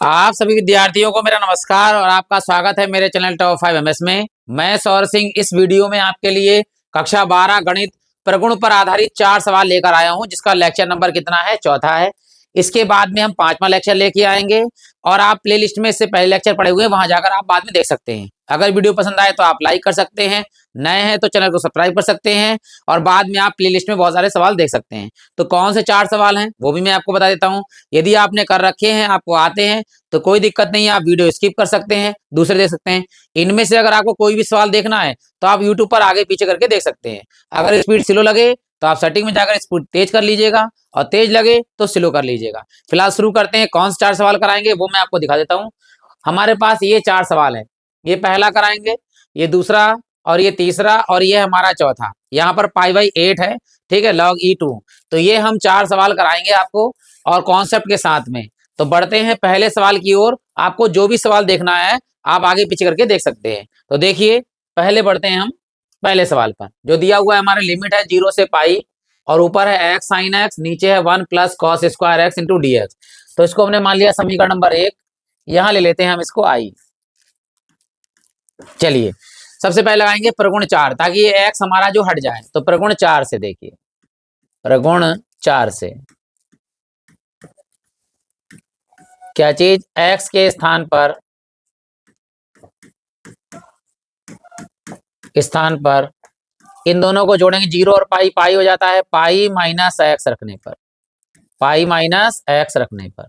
आप सभी विद्यार्थियों को मेरा नमस्कार और आपका स्वागत है मेरे चैनल टॉप 5 एमएस में। मैं सौर सिंह इस वीडियो में आपके लिए कक्षा 12 गणित प्रगुण पर आधारित 4 सवाल लेकर आया हूं, जिसका लेक्चर नंबर कितना है? चौथा है। इसके बाद में हम 5वां लेक्चर लेके आएंगे और आप प्लेलिस्ट में इससे पहले लेक्चर पढ़े हुए हैं, वहां जाकर आप बाद में देख सकते हैं। अगर वीडियो पसंद आए तो आप लाइक कर सकते हैं, नए हैं तो चैनल को सब्सक्राइब कर सकते हैं और बाद में आप प्लेलिस्ट में बहुत सारे सवाल देख सकते हैं। तो कौन से 4 सवाल हैं वो भी मैं आपको बता देता हूँ। यदि आपने कर रखे हैं, आपको आते हैं, तो कोई दिक्कत नहीं है, आप वीडियो स्किप कर सकते हैं, दूसरे देख सकते हैं। इनमें से अगर आपको कोई भी सवाल देखना है तो आप यूट्यूब पर आगे पीछे करके देख सकते हैं। अगर स्पीड स्लो लगे तो आप सेटिंग में जाकर स्पीड तेज कर लीजिएगा और तेज लगे तो स्लो कर लीजिएगा। फिलहाल शुरू करते हैं। कौन से 4 सवाल कराएंगे वो मैं आपको दिखा देता हूँ। हमारे पास ये 4 सवाल है। ये पहला कराएंगे, ये दूसरा और ये तीसरा और ये हमारा चौथा। यहाँ पर π/8 है, ठीक है, log e2। तो ये हम 4 सवाल कराएंगे आपको और कॉन्सेप्ट के साथ में। तो बढ़ते हैं पहले सवाल की ओर। आपको जो भी सवाल देखना है आप आगे पीछे करके देख सकते हैं। तो देखिए, पहले बढ़ते हैं हम पहले सवाल पर। जो दिया हुआ है, हमारा लिमिट है 0 से पाई और ऊपर है x sin x, नीचे है 1 + cos square x into dx। तो इसको हमने मान लिया समीकरण नंबर 1। यहां ले लेते हैं हम इसको i। चलिए, सबसे पहले लगाएंगे प्रगुण 4, ताकि ये x हमारा जो हट जाए। तो प्रगुण 4 से देखिए, प्रगुण 4 से क्या चीज? x के स्थान पर इन दोनों को जोड़ेंगे, 0 और पाई, पाई हो जाता है पाई माइनस एक्स रखने पर, पाई माइनस एक्स रखने पर।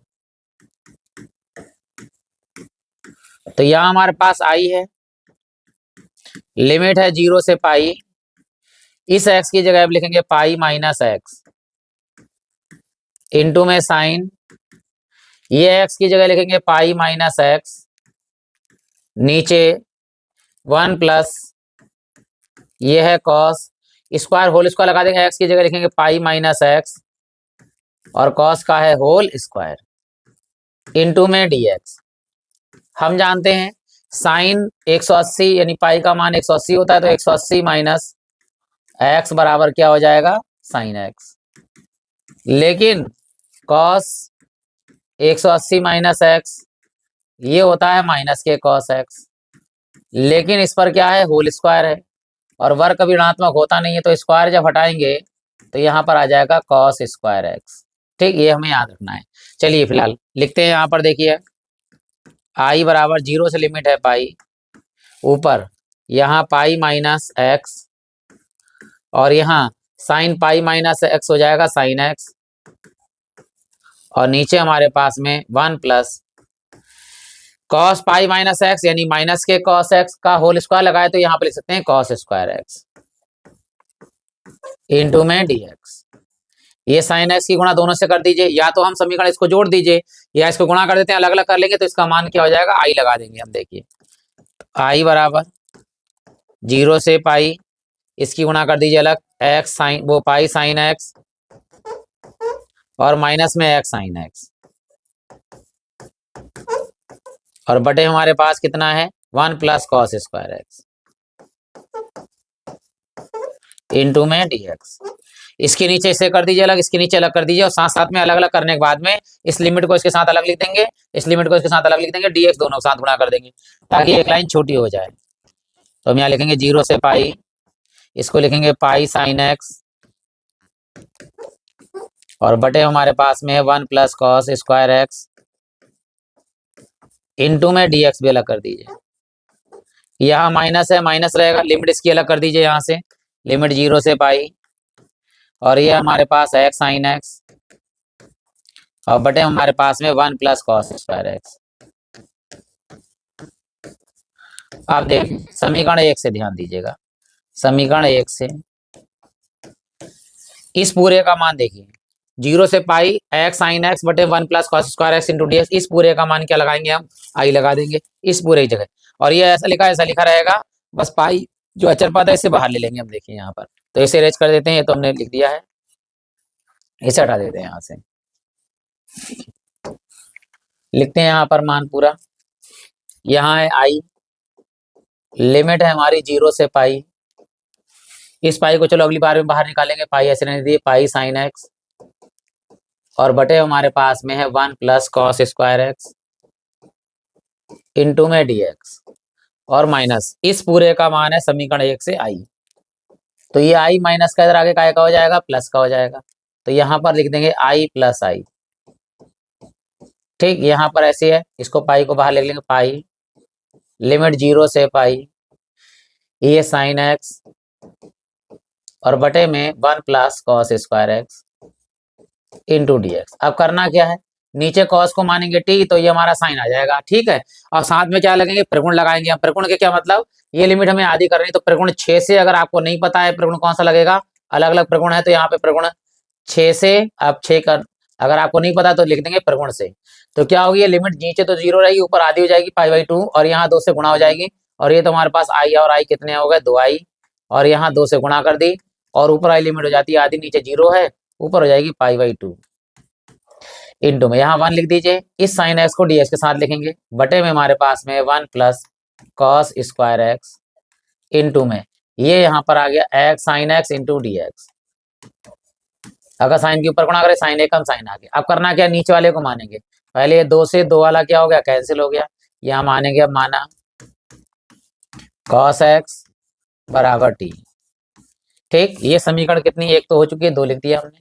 तो यहां हमारे पास आई है, लिमिट है 0 से पाई। इस एक्स की जगह अब लिखेंगे पाई माइनस एक्स इंटू में साइन, ये एक्स की जगह लिखेंगे पाई माइनस एक्स, नीचे 1 प्लस ये है कॉस स्क्वायर, होल स्क्वायर लगा देंगे। एक्स की जगह लिखेंगे पाई माइनस एक्स और कॉस का है होल स्क्वायर इंटू में dx। हम जानते हैं साइन 180 यानी पाई का मान 180 होता है, तो 180 माइनस एक्स बराबर क्या हो जाएगा? Sine x. लेकिन कॉस 180 माइनस एक्स ये होता है माइनस के कॉस एक्स, लेकिन इस पर क्या है? होल स्क्वायर है और वर्ग कभी ऋणात्मक होता नहीं है, तो स्क्वायर जब हटाएंगे तो यहाँ पर आ जाएगा कॉस स्क्वायर एक्स। ठीक, ये हमें याद रखना है। चलिए फिलहाल लिखते हैं। यहाँ पर देखिए, आई बराबर 0 से लिमिट है पाई, ऊपर यहाँ पाई माइनस एक्स और यहाँ साइन पाई माइनस एक्स हो जाएगा साइन एक्स, और नीचे हमारे पास में 1 plus cos pi minus x यानी माइनस के कॉस एक्स का होल स्क्वायर लगाए, तो यहाँ पे लिख सकते हैं कॉस स्क्वायर एक्स इंटू में dx। ये साइन एक्स की गुणा दोनों से कर दीजिए, या तो हम समीकरण इसको जोड़ दीजिए या इसको गुणा कर देते हैं, अलग अलग कर लेंगे तो इसका मान क्या हो जाएगा? आई लगा देंगे हम। देखिए, आई बराबर 0 से पाई, इसकी गुणा कर दीजिए अलग, एक्स साइन वो पाई साइन एक्स और माइनस में एक्स साइन एक्स, और बटे हमारे पास कितना है? 1 plus cos square x into में dx। इसके नीचे इसे कर दीजिए अलग, इसके नीचे अलग कर दीजिए, और साथ साथ में अलग अलग करने के बाद में इस लिमिट को इसके साथ अलग लिख देंगे, इस लिमिट को इसके साथ अलग लिख देंगे, dx दोनों के साथ गुणा कर देंगे ताकि एक लाइन छोटी हो जाए। तो हम यहाँ लिखेंगे 0 से पाई, इसको लिखेंगे पाई साइन एक्स और बटे हमारे पास में है 1 plus cos square x into में dx भी अलग कर दीजिए। यहाँ माइनस है, माइनस रहेगा, लिमिट इसकी अलग कर दीजिए, यहाँ से लिमिट 0 से पाई और ये हमारे पास है एक्स साइन एक्स और बटे हमारे पास में 1 प्लस कॉस स्क्वायर एक्स। आप देख समीकरण 1 से ध्यान दीजिएगा, समीकरण 1 से इस पूरे का मान देखिए, 0 से पाई एक्स साइन एक्स बटे 1 plus cos square x into D x. इस पूरे का मान क्या लगाएंगे हम? आई लगा देंगे इस पूरे की जगह, और ये ऐसा लिखा रहेगा, बस पाई जो अचर पद है इसे बाहर ले लेंगे हम। देखिए यहाँ पर, तो इसे अरेंज कर देते हैं, ये तो हमने लिख दिया है, इसे हटा देते हैं यहाँ से। लिखते हैं यहाँ पर मान पूरा, यहाँ है आई, लिमिट है हमारी 0 से पाई, इस पाई को चलो अगली बार में बाहर निकालेंगे, पाई ऐसे रहने दिए, पाई साइन एक्स और बटे हमारे पास में है 1 plus cos square x into में dx और माइनस इस पूरे का मान है समीकरण 1 से i। तो ये i माइनस का इधर आगे काय का हो जाएगा, प्लस का हो जाएगा। तो यहाँ पर लिख देंगे i प्लस आई। ठीक, यहाँ पर ऐसे है, इसको पाई को बाहर लिख लेंगे, पाई लिमिट 0 से पाई ये साइन एक्स और बटे में 1 plus cos square x into D x. अब करना क्या है, नीचे कॉस को मानेंगे टी तो ये हमारा साइन आ जाएगा। ठीक है, और साथ में क्या लगेंगे, प्रगुण लगाएंगे। हम प्रगुण के क्या मतलब, ये लिमिट हमें आधी करनी, तो प्रगुण 6 से, अगर आपको नहीं पता है प्रगुण कौन सा लगेगा, अलग अलग प्रगुण है, तो यहाँ पे प्रगुण 6 से, अब 6 कर, अगर आपको नहीं पता तो लिख देंगे प्रगुण से। तो क्या होगी, ये लिमिट नीचे तो 0 रहेगी, ऊपर आधी हो जाएगी π/2 और यहाँ 2 से गुणा हो जाएगी। और ये तो हमारे पास आई और आई कितने हो गए, 2i और यहाँ 2 से गुणा कर दी और ऊपर आई लिमिट हो जाती है आधी, नीचे 0 है, ऊपर हो जाएगी π/2 इंटू में यहाँ 1 लिख दीजिए। इस साइन एक्स को डी एक्स के साथ लिखेंगे, बटे में हमारे पास में 1 plus cos square x into में ये यहाँ पर आ गया x sine x into D x. अगर साइन के ऊपर गुणा करें साइन एक कम साइन आ गया। अब करना क्या, नीचे वाले को मानेंगे। पहले ये 2 से 2 वाला क्या हो गया, कैंसिल हो गया। यहाँ मानेंगे, अब माना कॉस एक्स बराबर टी। ठीक, ये समीकरण कितनी, एक तो हो चुकी है, 2 लिख दिया हमने।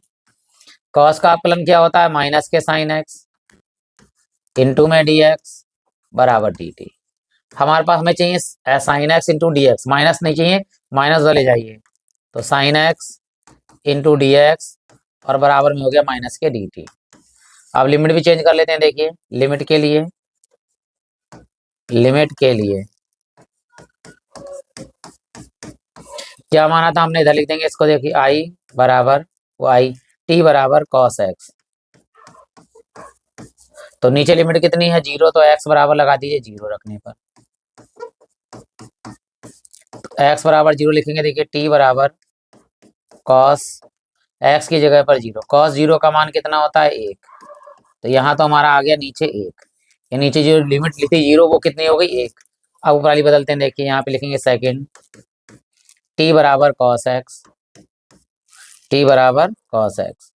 कॉस का अपलन क्या होता है, माइनस के साइन एक्स इंटू में डी एक्स बराबर डी टी। हमारे पास हमें चाहिए sine x into D x, minus नहीं चाहिए, माइनस वाले चाहिए। तो sine x into D x और बराबर में हो गया माइनस के डी टी। अब लिमिट भी चेंज कर लेते हैं, देखिए लिमिट के लिए क्या माना था हमने, इधर लिख देंगे इसको, देखिए आई बराबर वाई टी बराबर कॉस एक्स। तो नीचे लिमिट कितनी है, 0, तो एक्स बराबर लगा दीजिए 0 रखने पर। तो एक्स बराबर 0 लिखेंगे, देखिए टी बराबर कॉस एक्स की जगह पर 0, कॉस 0 का मान कितना होता है 1। तो यहाँ तो हमारा आ गया नीचे 1, ये नीचे जो लिमिट लिखी 0 वो कितनी हो गई 1। अब ऊपर वाली बदलते हैं, देखिए यहाँ पे लिखेंगे सेकंड टी बराबर कॉस एक्स, टी बराबर कॉस एक्स।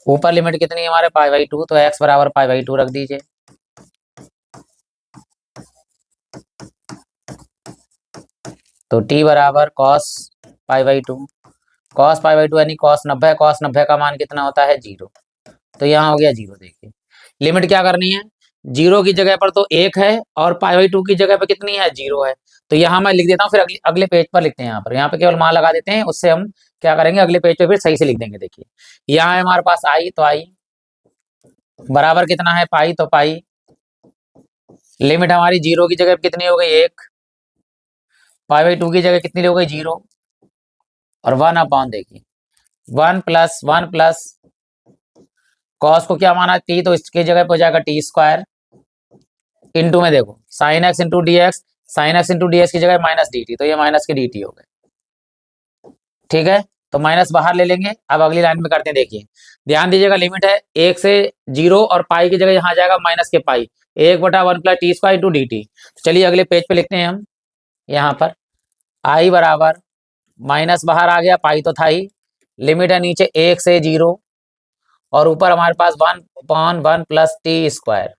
ऊपर लिमिट कितनी है हमारे π/2, तो x बराबर π/2 रख दीजिए। तो t बराबर कॉस π/2, कॉस π/2 यानी कॉस 90, कॉस 90 का मान कितना होता है 0। तो यहाँ हो गया 0। देखिए लिमिट क्या करनी है, 0 की जगह पर तो 1 है और π/2 की जगह पर कितनी है 0 है। तो यहाँ मैं लिख देता हूँ, फिर अगले पेज पर लिखते हैं। यहाँ पे केवल मान लगा देते हैं, उससे हम क्या करेंगे, अगले पेज पे फिर सही से लिख देंगे। देखिए यहाँ है हमारे पास आई, तो आई बराबर कितना है पाई, तो पाई लिमिट हमारी 0 की जगह कितनी हो गई 1, π/2 की जगह कितनी हो गई 0 और 1 अपॉन, देखिए 1 प्लस कॉस को क्या माना टी, तो इसकी जगह पे हो जाएगा टी स्क्वायर इंटू में देखो sine x into D x, sine x into D x की जगह माइनस डी टी, तो ये माइनस के डी टी हो गए। ठीक है, तो माइनस बाहर ले लेंगे। अब अगली लाइन में करते हैं, देखिए ध्यान दीजिएगा, लिमिट है 1 से 0 और पाई की जगह यहाँ आ जाएगा माइनस के पाई, 1/1 plus T square into D T. चलिए अगले पेज पे लिखते हैं हम, यहाँ पर आई बराबर माइनस बाहर आ गया, पाई तो था ही, लिमिट है नीचे 1 से 0 और ऊपर हमारे पास 1/1 प्लस टी स्क्वायर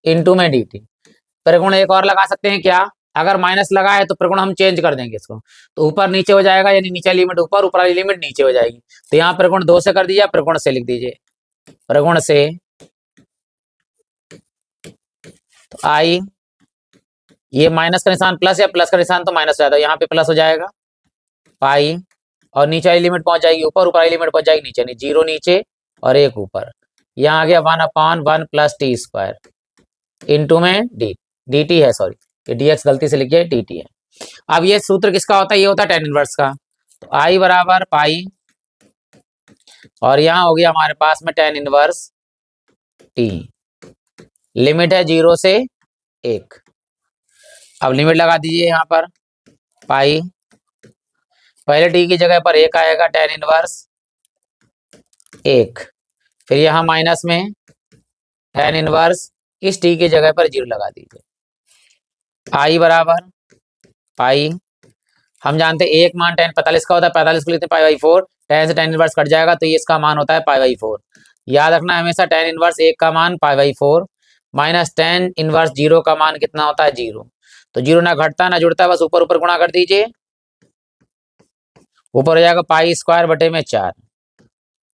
इंटू में डी टी। परिगुण एक और लगा सकते हैं क्या, अगर माइनस लगा है तो परिगुण हम चेंज कर देंगे इसको, तो ऊपर नीचे हो जाएगा, यानी नीचे लिमिट ऊपर, ऊपर वाली लिमिट नीचे हो जाएगी। तो यहाँ परिगुण 2 से कर दीजिए, परिगुण से लिख दीजिए, परिगुण से तो आई, ये माइनस का निशान प्लस या प्लस का निशान तो माइनस हो जाता है, यहाँ पे प्लस हो जाएगा पाई और नीचे वाली लिमिट पहुंच जाएगी ऊपर, ऊपर वाली लिमिट पहुंच जाएगी नीचे, नहीं 0 नीचे और 1 ऊपर। यहाँ आ गया 1/1 प्लस टी स्क्वायर इंटू में डी टी है, सॉरी ये डी एक्स गलती से लिखिए, डी टी है। अब ये सूत्र किसका होता है, ये होता है tan इनवर्स का। तो आई बराबर पाई और यहाँ हो गया हमारे पास में tan इनवर्स टी, लिमिट है 0 से 1। अब लिमिट लगा दीजिए यहाँ पर, पाई पहले टी की जगह पर 1 आएगा, tan इनवर्स 1, फिर यहाँ माइनस में tan इनवर्स इस टी की जगह पर 0 लगा दीजिए। आई बराबर पाई, हम जानते हैं एक मान tan 45 का होता है, 45 को लिखते हैं π/4, tan से tan इनवर्स कट जाएगा तो ये इसका मान होता है π/4। याद रखना हमेशा tan इनवर्स 1 का मान π/4, माइनस टेन इनवर्स जीरो का मान कितना होता है? जीरो। तो जीरो ना घटता ना जुड़ता, बस ऊपर ऊपर गुणा कर दीजिए, ऊपर हो जाएगा पाई स्क्वायर बटे में 4।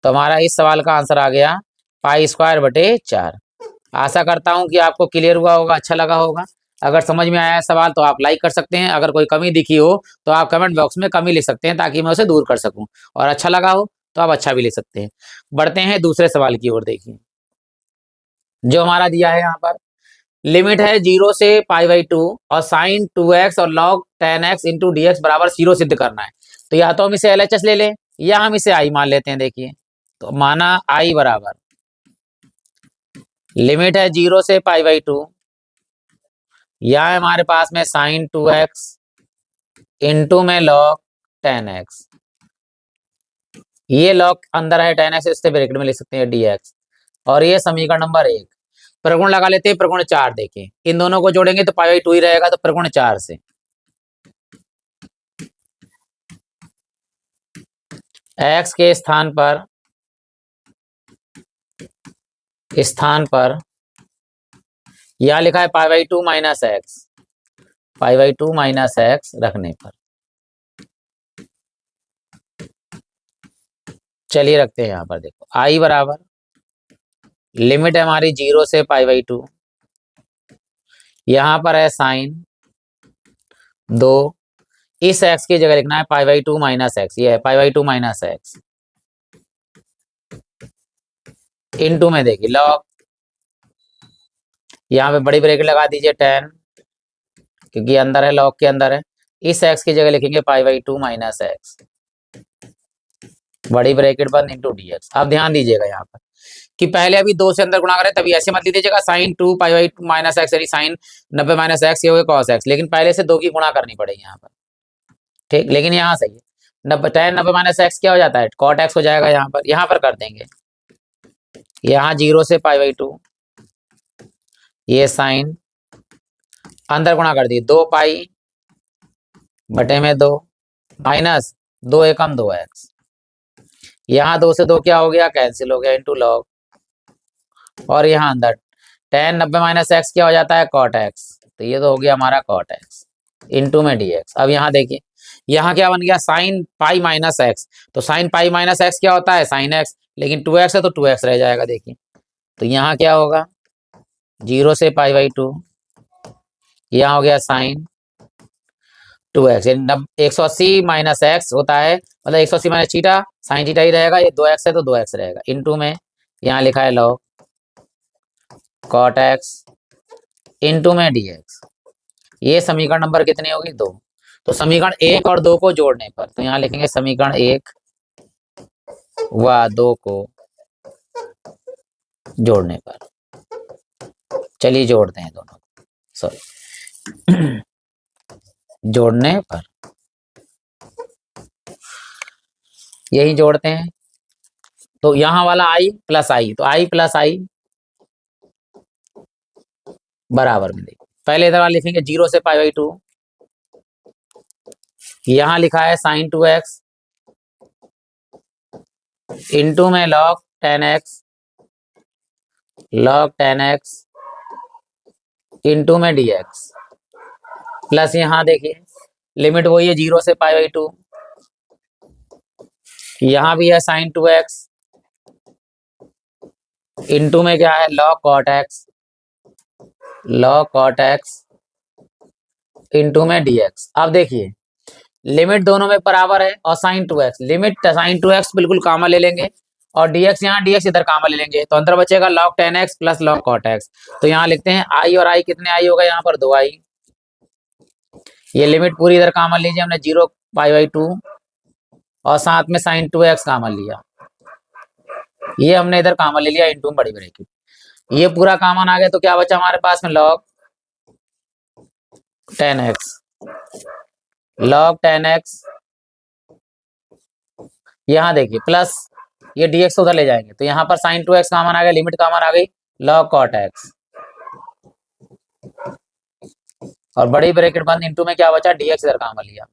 तो हमारा इस सवाल का आंसर आ गया पाई स्क्वायर बटे 4। आशा करता हूं कि आपको क्लियर हुआ होगा, अच्छा लगा होगा। अगर समझ में आया है सवाल तो आप लाइक कर सकते हैं, अगर कोई कमी दिखी हो तो आप कमेंट बॉक्स में कमी लिख सकते हैं ताकि मैं उसे दूर कर सकूं, और अच्छा लगा हो तो आप अच्छा भी लिख सकते हैं। बढ़ते हैं दूसरे सवाल की ओर। देखिए जो हमारा दिया है यहाँ पर, लिमिट है 0 से π/2 और साइन 2x और लॉग 10x इंटू डी बराबर 0 सिद्ध करना है। तो या तो हम इसे LHS ले लें या हम इसे आई मान लेते हैं। देखिए तो माना आई बराबर, लिमिट है 0 से π/2, या हमारे पास में साइन 2x इंटू में लॉग 10x, ये लॉग अंदर है 10x, इससे ब्रैकेट में लिख सकते हैं dx, और ये समीकरण नंबर 1। प्रगुण लगा लेते हैं, प्रगुण 4। देखिए इन दोनों को जोड़ेंगे तो π/2 ही रहेगा, तो प्रगुण 4 से x के स्थान पर यह लिखा है π/2 माइनस एक्स, π/2 माइनस एक्स रखने पर, चलिए रखते हैं यहाँ पर। देखो आई बराबर, लिमिट है हमारी 0 से π/2, यहाँ पर है साइन 2, इस एक्स की जगह लिखना है π/2 माइनस एक्स, ये है π/2 माइनस एक्स इंटू में देखिए लॉग, यहाँ पे बड़ी ब्रैकेट लगा दीजिए 10, क्योंकि अंदर है, लॉग के अंदर है। इस एक्स की जगह लिखेंगे π/2 माइनस एक्स, बड़ी ब्रैकेट बंद इंटू dx। अब ध्यान दीजिएगा यहाँ पर कि पहले अभी 2 से अंदर गुणा करें, तभी ऐसे मत लीजिएगा साइन 2 π/2 माइनस एक्स, यानी साइन 90 माइनस एक्स, ये हो गया कॉस एक्स, लेकिन पहले से 2 की गुणा करनी पड़ेगी यहाँ पर, ठीक। लेकिन यहाँ सही है, 90 माइनस एक्स क्या हो जाता है? कॉट एक्स हो जाएगा। यहाँ पर कर देंगे, यहाँ 0 से π/2, ये साइन अंदर गुणा कर दी 2 पाई बटे में 2 माइनस 2 एकम 2x, यहाँ 2 से 2 क्या हो गया? कैंसिल हो गया, इंटू लॉग, और यहाँ अंदर 10 90 माइनस एक्स क्या हो जाता है? कॉट एक्स, तो ये तो हो गया हमारा कॉट एक्स इंटू में dx। अब यहाँ देखिए, यहाँ क्या बन गया? साइन पाई माइनस एक्स, तो साइन पाई माइनस एक्स क्या होता है? साइन एक्स, लेकिन 2x है तो 2x रह जाएगा। देखिए तो यहाँ क्या होगा? 0 से π/2, यहाँ हो गया साइन 2x, 180 माइनस एक्स होता है, मतलब 180 माइनस थीटा, साइन थीटा ही रहेगा, ये 2x है तो 2x रहेगा, इंटू में यहाँ लिखा है लॉग कॉट एक्स इंटू में dx। ये समीकरण नंबर कितनी होगी? 2। तो समीकरण 1 और 2 को जोड़ने पर, तो यहाँ लिखेंगे समीकरण 1 व 2 को जोड़ने पर, चलिए जोड़ते हैं दोनों, सॉरी जोड़ने पर यही जोड़ते हैं। तो यहाँ वाला i प्लस आई, तो i प्लस आई बराबर में, देखिए पहले इधर वाला लिखेंगे 0 से π/2, यहाँ लिखा है साइन 2x इंटू में log 10x, log 10x into में dx, प्लस यहाँ देखिए लिमिट वही है 0 से π/2, यहाँ भी है साइन 2x इंटू में क्या है? Log cot x, log cot x into में dx। अब देखिए लिमिट दोनों में बराबर है, और sign 2x, limit sign 2x बिल्कुल कामा ले लेंगे, और dx यहाँ dx इधर कामा ले लेंगे, तो अंदर बचेगा log 10x plus log cot x। तो यहाँ लिखते हैं i और i, कितने i होगा? यहाँ पर 2i, ये लिमिट पूरी इधर कामा लीजिए, हमने 0 π/2 और साथ में साइन 2x कामा लिया, ये हमने इधर कामा ले लिया इंटू बड़ी ब्रैकेट, ये पूरा कामन आ गया, तो क्या बचा हमारे पास में? log 10x, log 10x, यहाँ देखिए प्लस ये dx उधर ले जाएंगे, तो यहाँ पर साइन 2x कामन आ गया, लिमिट कामन आ गई, log cot x, और बड़ी ब्रैकेट बंद इंटू में क्या बचा? dx इधर कामन लिया।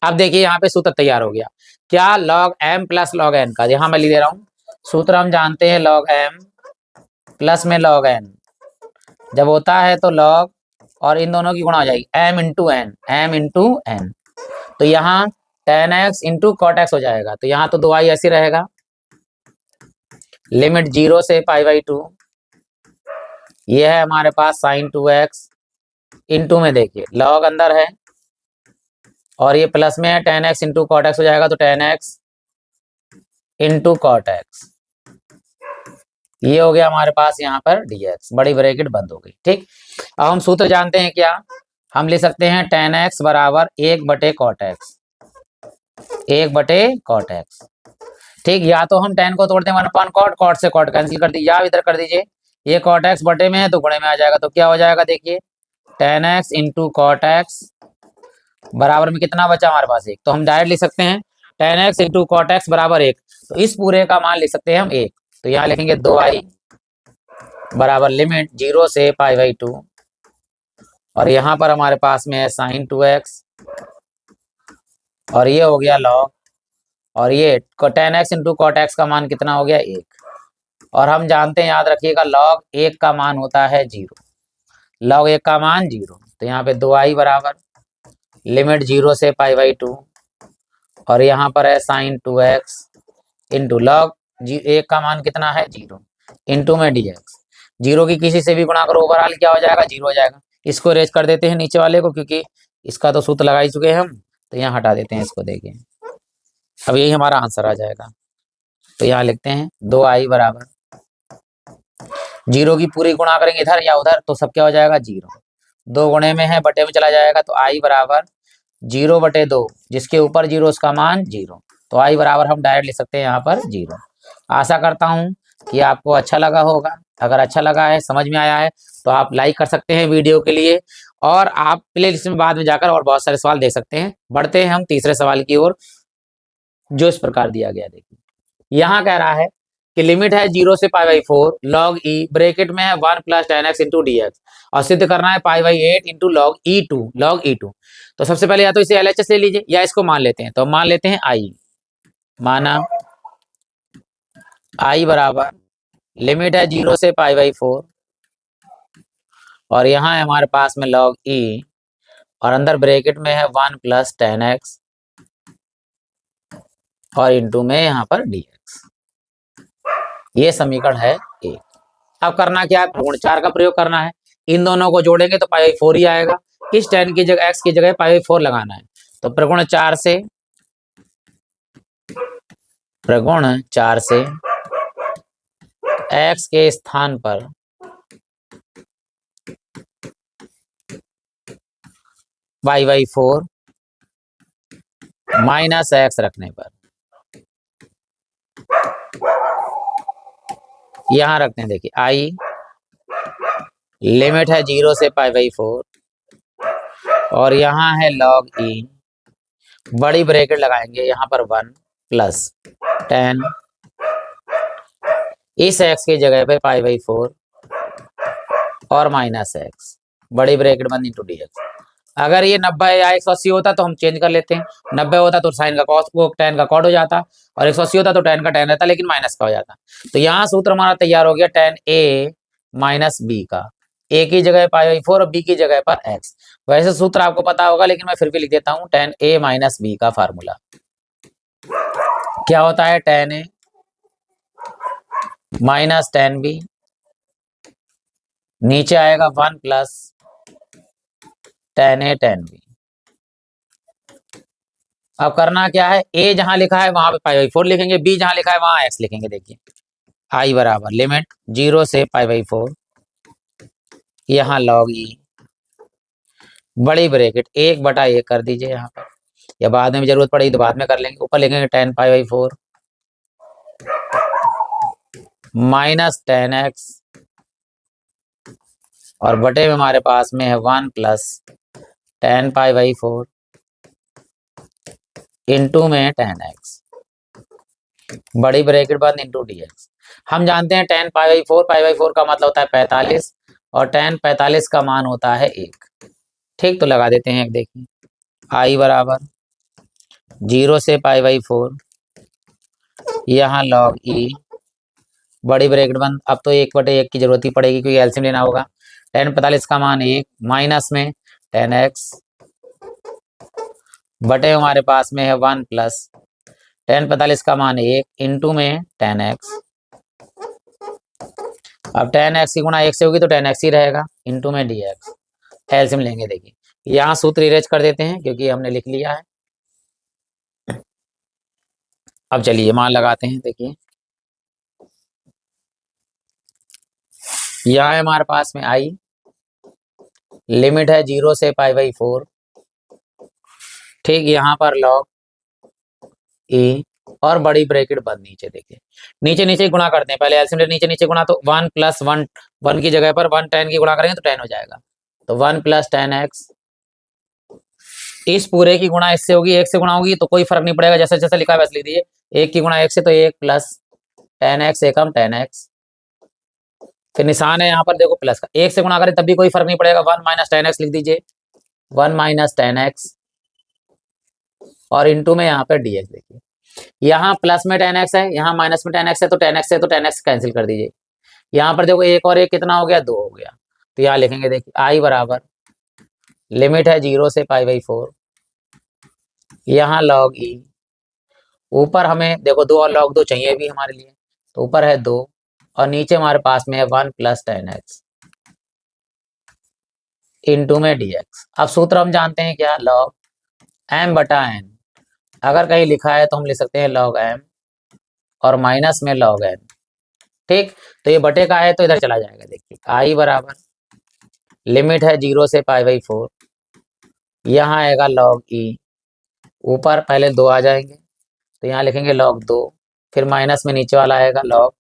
अब देखिए यहाँ पे सूत्र तैयार हो गया, क्या? log m plus log n का, यहाँ मैं लिख दे रहा हूँ सूत्र, हम जानते हैं log m प्लस में log n जब होता है तो लॉग और इन दोनों की गुणा हो जाएगी m into n, m into n. तो यहाँ tan x into cot x हो जाएगा। तो यहाँ तो 2i ऐसे रहेगा, लिमिट 0 से π/2। ये है हमारे पास sin 2x इंटू में देखिए लॉग अंदर है और ये प्लस में है, tan x into cot x हो जाएगा। तो tan x into cot x, ये हो गया हमारे पास यहाँ पर dx, बड़ी ब्रैकेट बंद हो गई। ठीक, अब हम सूत्र जानते हैं क्या, हम ले सकते हैं tan x बराबर 1/cot x, 1/cot x। ठीक, या तो हम tan को तोड़ते हैं 1/cot, cot से cot कैंसिल कर दीजिए, या इधर कर दीजिए, ये cot x बटे में है तो गुणे में आ जाएगा। तो क्या हो जाएगा देखिए, tan x into cot x बराबर में कितना बचा हमारे पास 1। तो हम डायरेक्ट लिख सकते हैं tan x into cot x बराबर 1। तो इस पूरे का मान लिख सकते हैं हम 1। तो यहाँ लिखेंगे 2i बराबर लिमिट 0 से π/2 और यहाँ पर हमारे पास में है sin 2x और ये हो गया log, और ये tan x into cot x का मान कितना हो गया 1। और हम जानते हैं, याद रखिएगा, log 1 का मान होता है 0, log 1 का मान 0। तो यहाँ पे 2i बराबर लिमिट 0 से π/2 और यहाँ पर है sin 2x इंटू log 1 का मान कितना है 0 इंटू में dx। 0 की किसी से भी गुणा करो, ओवरऑल क्या हो जाएगा 0 हो जाएगा। इसको रेज कर देते हैं नीचे वाले को, क्योंकि इसका तो सूत्र लगा ही चुके हैं हम, तो यहाँ हटा देते हैं इसको। देखिए अब यही हमारा आंसर आ जाएगा। तो यहाँ लिखते हैं 2i बराबर 0 की पूरी गुणा करेंगे इधर या उधर तो सब क्या हो जाएगा 0, 2 गुणे में है बटे में चला जाएगा। तो i बराबर 0/2, जिसके ऊपर 0 उसका मान 0। तो i बराबर हम डायरेक्ट लिख सकते हैं यहाँ पर 0। आशा करता हूँ कि आपको अच्छा लगा होगा। अगर अच्छा लगा है, समझ में आया है, तो आप लाइक कर सकते हैं वीडियो के लिए, और आप प्ले लिस्ट में बाद में जाकर और बहुत सारे सवाल देख सकते हैं। बढ़ते हैं हम तीसरे सवाल की ओर, जो इस प्रकार दिया गया। देखिए यहाँ कह रहा है कि लिमिट है 0 से π/4 log e ब्रैकेट में है 1 + tan x इंटू dx, और सिद्ध करना है π/8 इंटू log e2। तो सबसे पहले या तो इसे LHS ले लीजिए या इसको मान लेते हैं। तो मान लेते हैं i, माना i बराबर लिमिट है 0 से π/4 और यहाँ है हमारे पास में log e और अंदर ब्रैकेट में है 1 + tan x और इंटू में यहाँ पर dx। ये समीकरण है 1। अब करना क्या है, प्रगुण 4 का प्रयोग करना है। इन दोनों को जोड़ेंगे तो π/4 ही आएगा। इस tan की जगह x की जगह π/4 लगाना है। तो प्रगुण 4 से x के स्थान पर π/4 माइनस x रखने पर, यहां रखते हैं। देखिए i लिमिट है 0 से π/4 और यहाँ है log e, बड़ी ब्रैकेट लगाएंगे यहाँ पर 1 + tan, इस x की जगह पे π/4 और माइनस x, बड़ी ब्रैकेट बंद इंटू dx। अगर ये 90 या 180 होता तो हम चेंज कर लेते हैं। 90 होता तो साइन का कॉस, वो tan का कॉट हो जाता, और 180 होता तो tan का tan रहता, लेकिन माइनस का हो जाता। तो यहाँ सूत्र हमारा तैयार हो गया tan a माइनस b का, a की जगह π/4 और b की जगह पर x। वैसे सूत्र आपको पता होगा, लेकिन मैं फिर भी लिख देता हूँ। tan a माइनस b का फार्मूला क्या होता है, tan a minus tan b, नीचे आएगा 1 + tan a tan b। अब करना क्या है, a जहां लिखा है वहां पे π/4 लिखेंगे, b जहां लिखा है वहां x लिखेंगे। देखिए i बराबर लिमिट 0 से π/4, यहाँ log e, बड़ी ब्रैकेट 1/1 कर दीजिए यहाँ पर, या बाद में भी जरूरत पड़ेगी तो बाद में कर लेंगे। ऊपर लिखेंगे tan π/4 माइनस tan x और बटे में हमारे पास में है 1 + tan π/4 इंटू में tan x, बड़ी ब्रैकेट बंद इंटू dx। हम जानते हैं tan π/4 का मतलब होता है 45 और tan 45 का मान होता है 1। ठीक, तो लगा देते हैं। देखिए i बराबर 0 से π/4, यहाँ log e, बड़ी ब्रैकेट बंद, अब तो 1/1 की जरूरत ही पड़ेगी क्योंकि एलसीएम लेना होगा। टेन 45 का मान 1 माइनस में 10x बटे हमारे पास में है 1 प्लस टेन 45 का मान 1 इंटू में 10x। अब 10x की गुणा 1 से होगी तो 10x ही रहेगा इंटू में dx। एलसीएम लेंगे, देखिए यहाँ सूत्र इरेज कर देते हैं क्योंकि हमने लिख लिया है। अब चलिए मान लगाते हैं, देखिए यहाँ है हमारे पास में i, लिमिट है 0 से π/4, ठीक। यहाँ पर log e और बड़ी ब्रैकेट बंद नीचे, देखिए नीचे नीचे गुणा करते हैं, पहले एलसीएम नीचे नीचे गुणा, तो 1 प्लस 1 1 की जगह पर 1 10 की गुणा करेंगे तो 10 हो जाएगा, तो 1 प्लस 10x। इस पूरे की गुणा इससे होगी, 1 से गुणा होगी तो कोई फर्क नहीं पड़ेगा, जैसे जैसे लिखा है वैसे लिख दीजिए। 1 की गुणा 1 से तो 1 प्लस 10x एकम 10x, फिर निशान है यहाँ पर देखो प्लस का, 1 से गुणा करें तब भी कोई फर्क नहीं पड़ेगा, 1 माइनस 10x लिख दीजिए, 1 माइनस 10x और इंटू में यहाँ पर dx। देखिए यहाँ प्लस में 10x है, यहाँ माइनस में 10x है, तो 10x है तो 10x कैंसिल कर दीजिए। यहाँ पर देखो 1 और 1 कितना हो गया, 2 हो गया, तो यहाँ लिखेंगे देखिए i बराबर लिमिट है 0 से π/4, यहाँ log e, ऊपर हमें देखो 2 और log 2 चाहिए भी हमारे लिए, तो ऊपर है 2 और नीचे हमारे पास में है 1 प्लस 10x इंटू में dx। अब सूत्र हम जानते हैं क्या, log m बटा n, अगर कहीं लिखा है तो हम लिख सकते हैं log m और माइनस में log n, ठीक। तो ये बटे का है तो इधर चला जाएगा, देखिए i बराबर लिमिट है 0 से π/4, यहाँ आएगा log e, ऊपर पहले 2 आ जाएंगे तो यहाँ लिखेंगे log 2, फिर माइनस में नीचे वाला आएगा log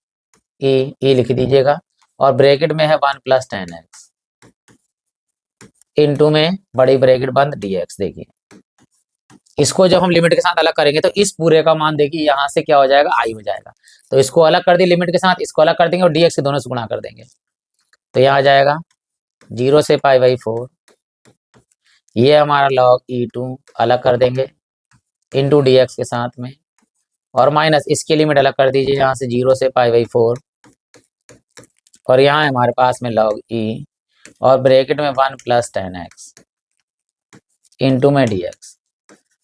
e लिख दीजिएगा और ब्रैकेट में है 1 प्लस 10x इंटू में बड़ी ब्रैकेट बंद dx। देखिए इसको जब हम लिमिट के साथ अलग करेंगे तो इस पूरे का मान देखिए यहाँ से क्या हो जाएगा, i हो जाएगा, तो इसको अलग कर दिए लिमिट के साथ, इसको अलग कर देंगे और dx के दोनों से गुणा कर देंगे, तो यहाँ आ जाएगा 0 से π/4, ये हमारा log e2 अलग कर देंगे इंटू dx के साथ में, और माइनस इसकी लिमिट अलग कर दीजिए यहाँ से 0 से π/4, और यहाँ है हमारे पास में log e और ब्रैकेट में 1 प्लस 10x इंटू में dx।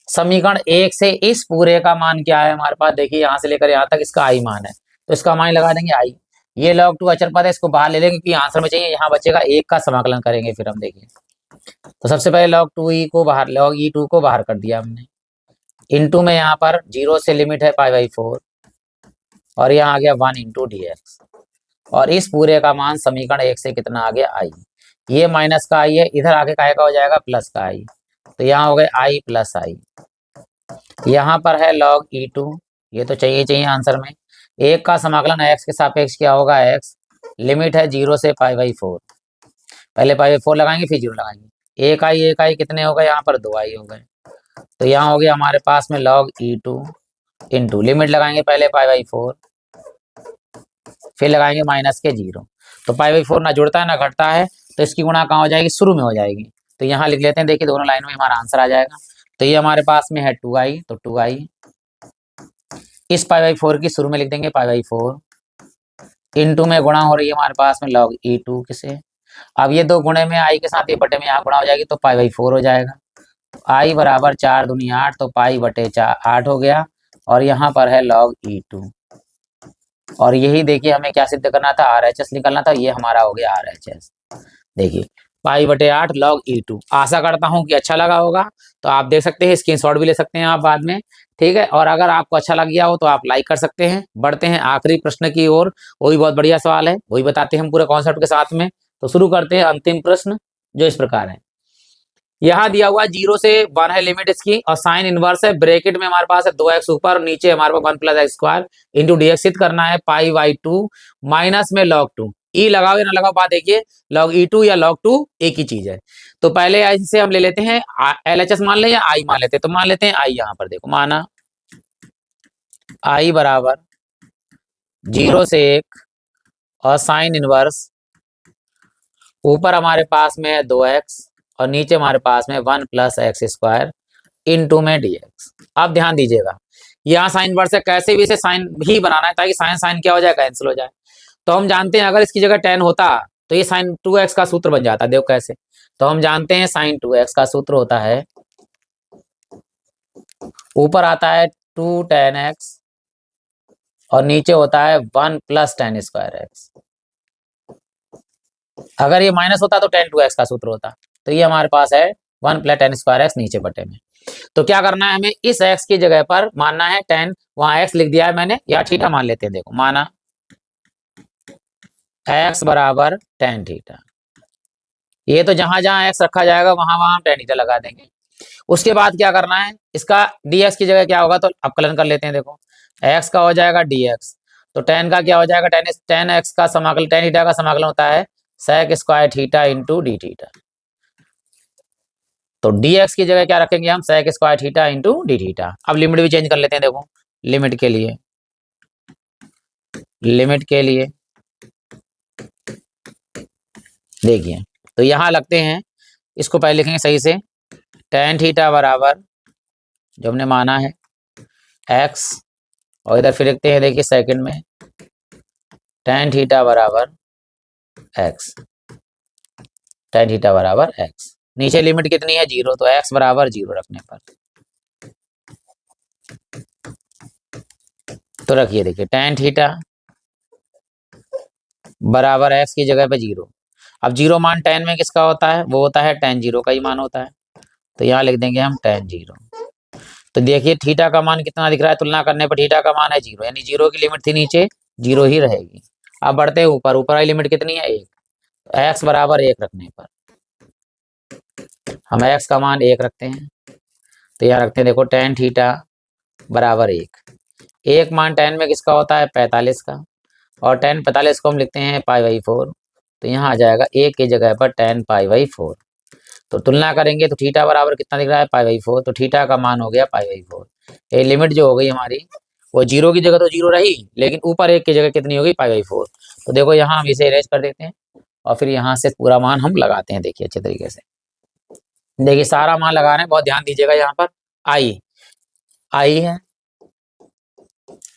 समीकरण 1 से इस पूरे का मान क्या है हमारे पास, देखिए यहाँ से लेकर यहाँ तक इसका i मान है, तो इसका मान लगा देंगे i। ये log 2 अचर पद है, इसको बाहर ले लेंगे क्योंकि आंसर में चाहिए, यहाँ बचेगा 1 का समाकलन करेंगे फिर हम। देखिए तो सबसे पहले log 2e को बाहर, log e2 को बाहर कर दिया हमने, इंटू में यहाँ पर 0 से लिमिट है π/4 और यहाँ आ गया 1 इंटू dx, और इस पूरे का मान समीकरण 1 से कितना आ गया, i। ये माइनस का i है, इधर आगे का हो जाएगा प्लस का i, तो यहाँ हो गया i प्लस i। यहाँ पर है log e2, ये तो चाहिए आंसर में, 1 का समाकलन x के सापेक्ष क्या होगा, x, लिमिट है 0 से π/4, पहले π/4 लगाएंगे फिर 0 लगाएंगे, 1i कितने हो गए, यहाँ पर 2i हो गए, तो यहाँ हो गया हमारे पास में log e2 इंटू लिमिट लगाएंगे पहले π/4 फिर लगाएंगे माइनस के 0, तो π/4 ना जुड़ता है ना घटता है, तो इसकी गुणा कहाँ हो जाएगी, शुरू में हो जाएगी, तो यहाँ लिख लेते हैं, देखिए दोनों लाइन में हमारा आंसर आ जाएगा। तो ये हमारे पास में है 2i, तो 2i इस π/4 की शुरू में लिख देंगे π/4 इंटू में गुणा हो रही है हमारे पास में log e2 से, अब ये 2 गुणे में i के साथ ये बटे में यहाँ गुणा हो जाएगी तो π/4 हो जाएगा, i बराबर 4 दूनी 8, तो पाई बटे 8 हो गया, और यहाँ पर है log e2, और यही देखिए हमें क्या सिद्ध करना था, RHS निकलना था, ये हमारा हो गया RHS। देखिए पाई बटे 8 log e2। आशा करता हूँ कि अच्छा लगा होगा, तो आप देख सकते हैं, स्क्रीनशॉट भी ले सकते हैं आप बाद में, ठीक है। और अगर आपको अच्छा लग गया हो तो आप लाइक कर सकते हैं। बढ़ते हैं आखिरी प्रश्न की ओर, वो भी बहुत बढ़िया सवाल है, वही बताते हैं हम पूरे कॉन्सेप्ट के साथ में। तो शुरू करते हैं अंतिम प्रश्न, जो इस प्रकार है। यहाँ दिया हुआ 0 से 1 है लिमिट इसकी, और साइन इनवर्स है, ब्रैकेट में हमारे पास है 2x ऊपर और नीचे हमारे पास 1 plus x square into dx सिद्ध करना है π/2 माइनस में log 2। ई लगाओ या ना लगाओ बात देखिए, log e2 या log 2 एक ही चीज है। तो पहले इसे हम ले लेते हैं LHS मान ले या i मान लेते हैं, तो मान लेते हैं i। यहाँ पर देखो माना i बराबर 0 से 1 और साइन इनवर्स, ऊपर हमारे पास में है 2x और नीचे हमारे पास में 1 प्लस एक्स स्क्वायर इंटू में dx। अब ध्यान दीजिएगा, यहाँ साइन इनवर्स है, कैसे भी इसे साइन ही बनाना है ताकि साइन साइन क्या हो जाए, कैंसिल हो जाए। तो हम जानते हैं अगर इसकी जगह tan होता तो ये साइन 2x का सूत्र बन जाता है। देखो कैसे, तो हम जानते हैं साइन 2x का सूत्र होता है, ऊपर आता है 2 tan x और नीचे होता है 1 + tan²x। अगर ये माइनस होता तो tan 2x का सूत्र होता, तो ये हमारे पास है 1 + tan² नीचे बटे में। तो क्या करना है हमें, इस x की जगह पर मानना है tan, वहां x लिख दिया है मैंने, या थीटा मान लेते हैं। देखो माना x बराबर tan थीटा, ये तो जहां जहां x रखा जाएगा वहां वहां हम tan थीटा लगा देंगे। उसके बाद क्या करना है, इसका dx की जगह क्या होगा, तो अवकलन कर लेते हैं। देखो x का हो जाएगा dx, तो tan का क्या हो जाएगा, tan x का समाकलन, tan थीटा का समाकलन होता है sec² theta into d theta. तो dx की जगह क्या रखेंगे हम, sec² theta into d theta. अब लिमिट भी चेंज कर लेते हैं। देखो लिमिट के लिए, देखिए, तो यहां लगते हैं, इसको पहले लिखेंगे सही से, tan थीटा बराबर जो हमने माना है x, और इधर फिर लिखते हैं, देखिए सेकंड में tan थीटा बराबर x, tan थीटा बराबर x। नीचे लिमिट कितनी है, 0, तो x बराबर 0 रखने पर, तो रखिए, देखिए tan थीटा बराबर x की जगह पे 0। अब 0 मान tan में किसका होता है, वो होता है tan 0 का ही मान होता है, तो यहाँ लिख देंगे हम tan 0। तो देखिए थीटा का मान कितना दिख रहा है, तुलना करने पर थीटा का मान है 0, यानी 0 की लिमिट थी नीचे, 0 ही रहेगी। अब बढ़ते हैं ऊपर, ऊपर वाली लिमिट कितनी है, 1, तो x बराबर 1 रखने पर हम x का मान 1 रखते हैं, तो यहाँ रखते हैं। देखो tan थीटा बराबर 1 मान tan में किसका होता है, 45 का, और tan 45 को हम लिखते हैं π/4, तो यहाँ आ जाएगा 1 की जगह पर tan π/4। तो तुलना करेंगे तो थीटा बराबर कितना दिख रहा है, π/4, तो थीटा का मान हो गया π/4। ये लिमिट जो हो गई हमारी, वो 0 की जगह तो 0 रही, लेकिन ऊपर 1 की जगह कितनी होगी, π/4। तो देखो यहाँ हम इसे इरेज कर देते हैं और फिर यहाँ से पूरा मान हम लगाते हैं। देखिए अच्छे तरीके से, देखिए सारा मान लगा रहे हैं, बहुत ध्यान दीजिएगा। यहाँ पर आई है,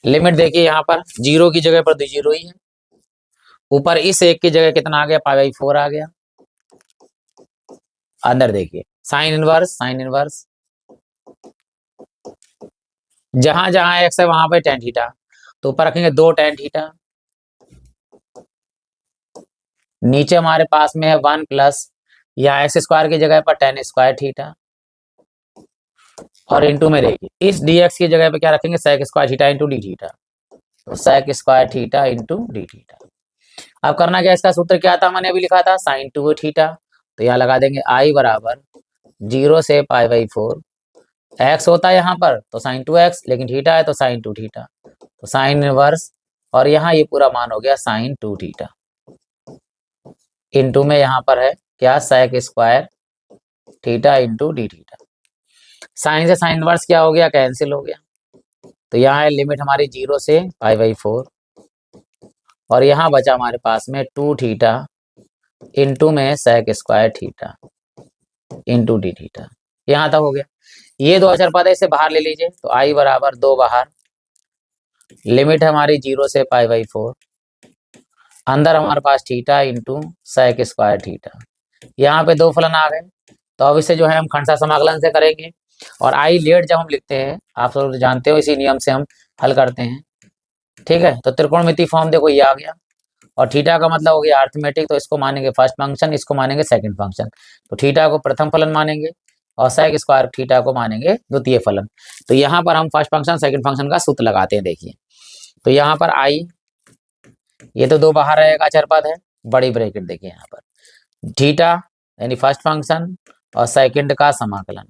लिमिट देखिए यहाँ पर 0 की जगह पर तो 0 ही है, ऊपर इस 1 की जगह कितना आ गया, π/4 आ गया। अंदर देखिए साइन इनवर्स, जहां जहां x है वहां पे tan थीटा, तो ऊपर रखेंगे 2 tan थीटा, नीचे हमारे पास में है 1 प्लस, या x² की जगह पर tan² थीटा, और इंटू में देखिए इस dx की जगह पे क्या रखेंगे, sec² theta into d theta, तो sec² theta into d theta. अब करना क्या, इसका सूत्र क्या था, मैंने अभी लिखा था sin 2 थीटा, तो यहाँ लगा देंगे i बराबर 0 से π/4, x होता है यहाँ पर तो sin 2x, लेकिन थीटा है तो sin 2 थीटा, तो साइन इनवर्स, और यहाँ ये पूरा मान हो गया sin 2 थीटा, इंटू में यहाँ पर है क्या, sec² theta into d theta. Sine से साइन इनवर्स क्या हो गया, कैंसिल हो गया, तो यहाँ है लिमिट हमारी 0 से π/4, और यहाँ बचा हमारे पास में 2 थीटा इंटू में sec² theta into d theta. यहाँ तक हो गया। ये 2 अचर पद है, इसे बाहर ले लीजिए, तो i बराबर 2 बाहर, लिमिट हमारी 0 से π/4, अंदर हमारे पास थीटा इंटू sec² थीटा। यहाँ पे 2 फलन आ गए, तो अब इसे जो है हम खंडसा समाकलन से करेंगे, और आई लेट जब हम लिखते हैं, आप सब जानते हो, इसी नियम से हम हल करते हैं। ठीक है, तो त्रिकोणमिति फॉर्म देखो ये आ गया, और थीटा का मतलब हो गया अर्थमेटिक, तो इसको मानेंगे फर्स्ट फंक्शन, इसको मानेंगे सेकंड फंक्शन, तो थीटा को प्रथम फलन मानेंगे और sec² थीटा को मानेंगे द्वितीय फलन। तो यहाँ पर हम फर्स्ट फंक्शन सेकंड फंक्शन का सूत्र लगाते हैं। देखिए, तो यहाँ पर आई, ये तो 2 बाहर रहेगा, अचर पद है, बड़ी ब्रैकेट देखिए यहाँ पर, थीटा यानी फर्स्ट फंक्शन और सेकंड का समाकलन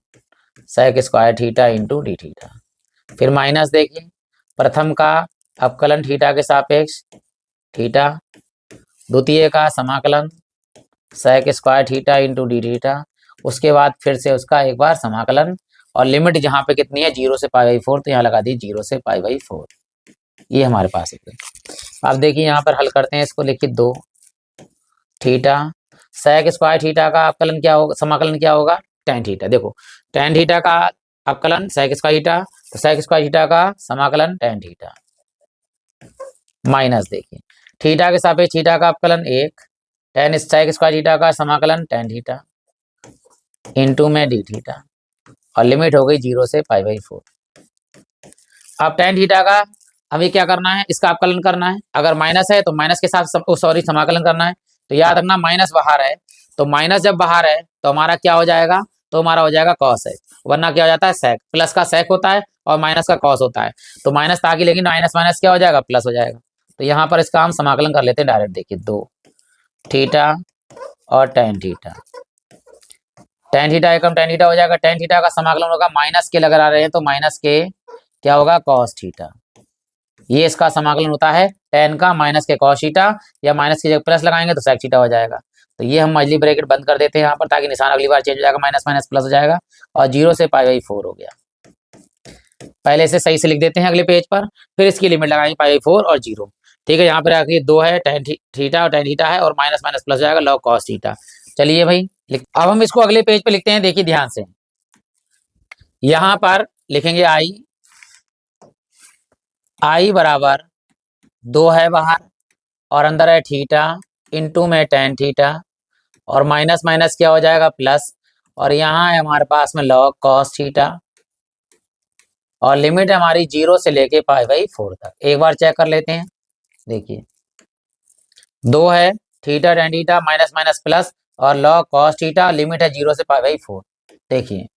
sec² theta into d theta, फिर माइनस देखिए प्रथम का अवकलन थीटा के सापेक्ष थीटा, द्वितीय का समाकलन sec² theta into d theta, उसके बाद फिर से उसका एक बार समाकलन, और लिमिट जहाँ पे कितनी है, 0 से π/4, तो यहाँ लगा दी 0 से π/4। ये हमारे पास है। अब देखिए यहाँ पर हल करते हैं, इसको लिखिए 2 थीटा sec² थीटा का अवकलन क्या होगा, समाकलन क्या होगा, tan थीटा। देखो tan थीटा का अवकलन sec² थीटा, तो sec² थीटा का समाकलन tan थीटा, माइनस देखिए थीटा के सापेक्ष थीटा का अवकलन 1 टेन सेक स्क्वायर थीटा का समाकलन टेन थीटा इंटू में डी थीटा और लिमिट हो गई 0 से π/4। अब टेन थीटा का हमें क्या करना है, इसका अवकलन करना है। अगर माइनस है तो माइनस के साथ सॉरी समाकलन करना है। तो याद रखना माइनस बाहर है, तो माइनस जब बाहर है तो हमारा क्या हो जाएगा, तो हमारा हो जाएगा कॉस है, वरना क्या हो जाता है सेक। प्लस का सेक होता है और माइनस का कॉस होता है, तो माइनस ताकि लेकिन माइनस माइनस क्या हो जाएगा, प्लस हो जाएगा। तो यहाँ पर इसका हम समाकलन कर लेते हैं डायरेक्ट। देखिए 2 थीटा और टेन थीटा, टेन थीटा एकम टेन थीटा हो जाएगा। टेन थीटा का समाकलन होगा माइनस के लगा रहे हैं तो माइनस के क्या होगा, कॉस थीटा। ये इसका समाकलन होता है टेन का माइनस के कॉस थीटा, या माइनस की जगह प्लस लगाएंगे तो सेक थीटा हो जाएगा। तो ये हम मजली ब्रैकेट बंद कर देते हैं यहाँ पर, ताकि निशान अगली बार चेंज हो जाएगा, माइनस माइनस प्लस हो जाएगा और 0 से π/4 हो गया। पहले से सही से लिख देते हैं अगले पेज पर, फिर इसकी लिमिट लगाएंगे π/4 और 0। ठीक है, यहाँ पर आखिर 2 है, टेन थीटा और टेन थीटा है और माइनस माइनस प्लस हो जाएगा लॉग कॉस थीटा। चलिए भाई अब हम इसको अगले पेज पे लिखते हैं। देखिए ध्यान से, यहाँ पर लिखेंगे आई बराबर 2 है बाहर और अंदर है थीटा इंटू में टेन थीटा और माइनस माइनस क्या हो जाएगा, प्लस, और यहाँ है हमारे पास में लॉग कॉस थीटा और लिमिट हमारी 0 से लेके π/4 तक। एक बार चेक कर लेते हैं। देखिए 2 है, theta tan theta minus minus plus और लॉग कॉस थीटा, लिमिट है 0 से π/4। देखिए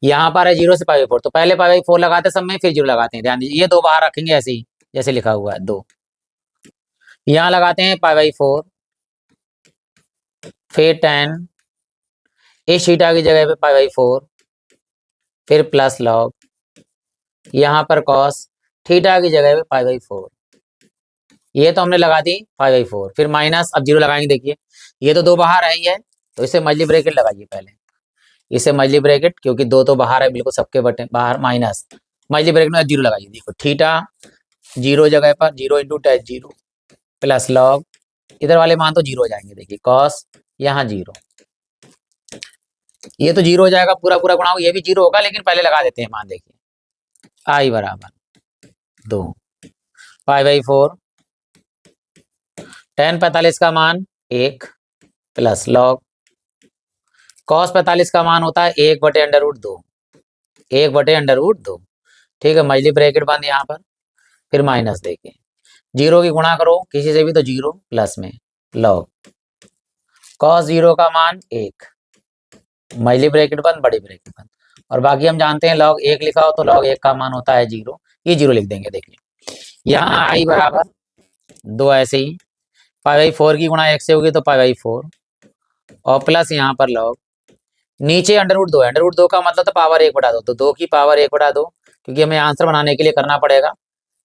यहाँ पर है 0 से π/4, तो पहले π/4 लगाते समय फिर 0 लगाते हैं। ध्यान दीजिए, ये 2 बाहर रखेंगे ऐसे ही जैसे लिखा हुआ है 2। यहाँ लगाते हैं π/4, फिर टेन, इस थीटा की जगह पे π/4, फिर प्लस लॉग, यहाँ पर कॉस थीटा की जगह पे π/4। ये तो हमने लगा दी π/4, फिर माइनस, अब 0 लगाएंगे। देखिए ये तो 2 बाहर है ही है, तो इसे मजली ब्रैकेट लगाइए पहले, इसे मजली ब्रैकेट, क्योंकि 2 तो बाहर है बिल्कुल सबके बटे बाहर, माइनस मजली ब्रैकेट में 0 लगाइए। देखो थीटा 0 जगह पर 0 इंटू टेन 0 प्लस लॉग, इधर वाले मान तो 0 हो जाएंगे। देखिए कॉस यहाँ 0, ये तो 0 हो जाएगा, पूरा पूरा गुणा ये भी 0 होगा, लेकिन पहले लगा देते हैं मान। देखिए आई बराबर 2 π/4, टेन 45 का मान 1 प्लस लॉग कॉस 45 का मान होता है 1/√2, 1/√2। ठीक है, मजली ब्रैकेट बंद यहाँ पर, फिर माइनस। देखिए 0 की गुणा करो किसी से भी तो 0 प्लस में लॉग कॉस 0 का मान 1, मजली ब्रैकेट बंद बड़ी ब्रैकेट बंद, और बाकी हम जानते हैं लॉग 1 लिखा हो तो लॉग 1 का मान होता है 0, ये 0 लिख देंगे। देखिए यहाँ आई बराबर 2, ऐसे ही π/4 की गुणा 1 से होगी तो π/4 और प्लस यहाँ पर लॉग, नीचे √2 है, √2 का मतलब तो पावर 1/2, तो 2 की पावर 1/2, क्योंकि हमें आंसर बनाने के लिए करना पड़ेगा।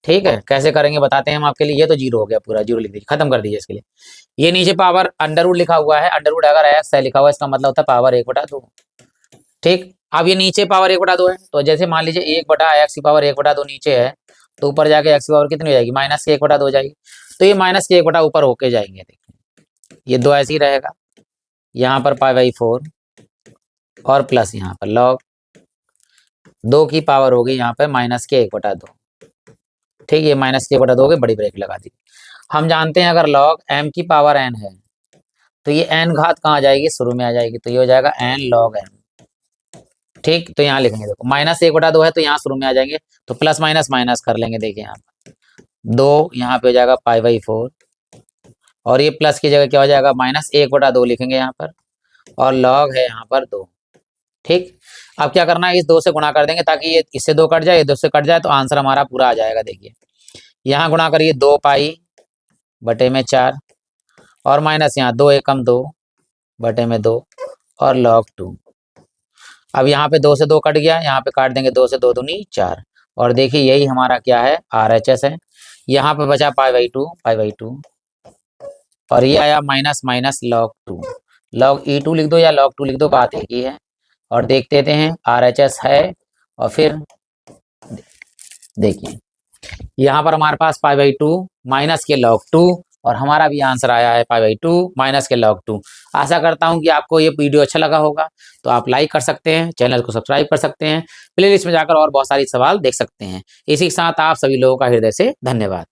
ठीक है, कैसे करेंगे बताते हैं हम आपके लिए। ये तो 0 हो गया, पूरा 0 लिख दीजिए, खत्म कर दीजिए इसके लिए। ये नीचे पावर √ लिखा हुआ है, √ अगर x है लिखा हुआ है इसका मतलब होता है पावर 1/2। ठीक, अब ये नीचे पावर 1/2 है, तो जैसे मान लीजिए 1/x की पावर 1/2 नीचे है, तो ऊपर जाके x की पावर कितनी हो जाएगी, माइनस के 1/2 हो जाएगी, तो ये माइनस के 1/2 ऊपर होके जाएंगे। देखिए ये 2 ऐसे ही रहेगा, यहाँ पर π/4 और प्लस यहाँ पर लॉग 2 की पावर होगी यहाँ पे माइनस के 1/2। ठीक, ये माइनस के 1/2 हो गए, बड़ी ब्रेक लगा दी। हम जानते हैं अगर लॉग m की पावर n है तो ये n घात कहाँ आ जाएगी, शुरू में आ जाएगी, तो ये हो जाएगा n log m। ठीक, तो यहाँ लिखेंगे, देखो माइनस 1/2 है तो यहाँ शुरू में आ जाएंगे, तो प्लस माइनस माइनस कर लेंगे। देखिए यहाँ पर 2 यहाँ पे हो जाएगा π/4 और ये प्लस की जगह क्या हो जाएगा, माइनस 1/2 लिखेंगे यहाँ पर, और लॉग है यहाँ पर 2। ठीक, अब क्या करना है, इस 2 से गुणा कर देंगे ताकि ये इससे 2 कट जाए, ये 2 से कट जाए, तो आंसर हमारा पूरा आ जाएगा। देखिए यहाँ गुणा करिए 2π/4 और माइनस यहाँ 2 एकम 2/2 और log 2। अब यहाँ पे 2 से 2 कट गया, यहाँ पे काट देंगे 2 से 2 दूनी 4, और देखिए यही हमारा क्या है, RHS है। यहाँ पे बचा π/2 और ये आया minus minus log 2। log E2 लिख दो या log 2 लिख दो, बात एक ही है। और देख देते हैं RHS है, और फिर देखिए यहाँ पर हमारे पास π/2 माइनस के log 2, और हमारा भी आंसर आया है π/2 माइनस के log 2। आशा करता हूँ कि आपको ये वीडियो अच्छा लगा होगा, तो आप लाइक कर सकते हैं, चैनल को सब्सक्राइब कर सकते हैं, प्लेलिस्ट में जाकर और बहुत सारी सवाल देख सकते हैं। इसी के साथ आप सभी लोगों का हृदय से धन्यवाद।